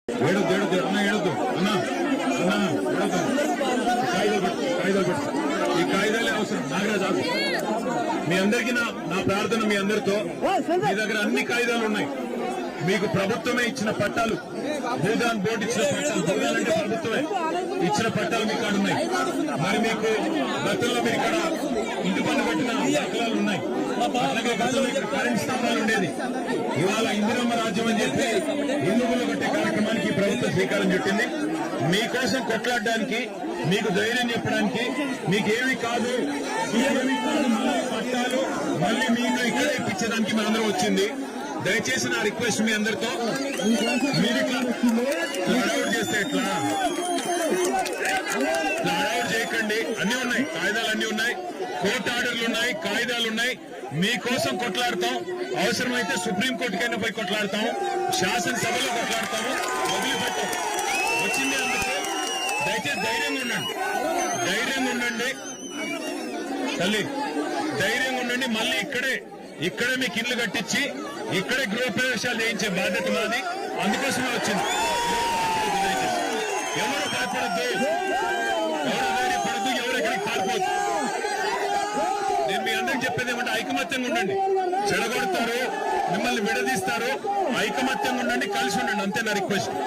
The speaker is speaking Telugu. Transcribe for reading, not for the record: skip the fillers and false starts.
ఏడొద్దు అన్న ఏడొద్దు అన్న కాగితాలు పెట్టు ఈ కాగితాలే అవసరం నాగరాజు మీ అందరికీ నా ప్రార్థన మీ అందరితో మీ దగ్గర అన్ని కాగితాలు ఉన్నాయి మీకు ప్రభుత్వమే ఇచ్చిన పట్టాలు భూదాన్ బోర్డు ఇచ్చిన పట్టాలు భూదాన్ అంటే ప్రభుత్వమే ఇచ్చిన పట్టాలు మీ కాడ ఉన్నాయి మరి మీకు గతంలో మీరు ఇక్కడ ఇంటి పన్ను కట్టిన దాఖలాలు ఉన్నాయి అట్లాగే గతంలో ఇక్కడ కరెంట్ స్తంభాలు ఉండేది ఇవాళ ఇందిరమ్మ రాజ్యం అని చెప్పి హిందువులు కట్టే కార్యక్రమానికి ప్రభుత్వం శ్రీకారం చుట్టింది మీకోసం కొట్లాడడానికి మీకు ధైర్యం చెప్పడానికి మీకేమి కాదు మళ్ళీ పట్టాలు మళ్ళీ మీకు ఇక్కడే ఇప్పించడానికి మనందరం వచ్చింది దయచేసి నా రిక్వెస్ట్ మీ అందరితో మీరు ఇట్లా హడావుడి చేస్తే ఎట్లా హడావుడి చేయకండి అన్ని ఉన్నాయి కాగితాలు అన్ని ఉన్నాయి కోర్టు ఆర్డర్లు ఉన్నాయి కాగితాలు ఉన్నాయి మీకోసం కొట్లాడతాం అవసరమైతే సుప్రీంకోర్టుకైనా పోయి కొట్లాడతాం శాసనసభలో కొట్లాడతాము వదిలిపెట్టాం వచ్చింది అందుకు దయచేసి ధైర్యంగా ఉండండి తల్లి ధైర్యంగా ఉండండి మళ్ళీ ఇక్కడే మీకు ఇల్లు కట్టించి ఇక్కడే గృహప్రవేశాలు చేయించే బాధ్యత మాది అందుకోసమే వచ్చింది ఎవరు భయపడద్దు ఎవరు ఎక్కడికి పారిపోద్దు నేను మీ అందరికి చెప్పేది ఏమంటే ఐకమత్యంగా ఉండండి చెడగొడతారు మిమ్మల్ని విడదీస్తారు ఐకమత్యంగా ఉండండి కలిసి ఉండండి అంతే నా రిక్వెస్ట్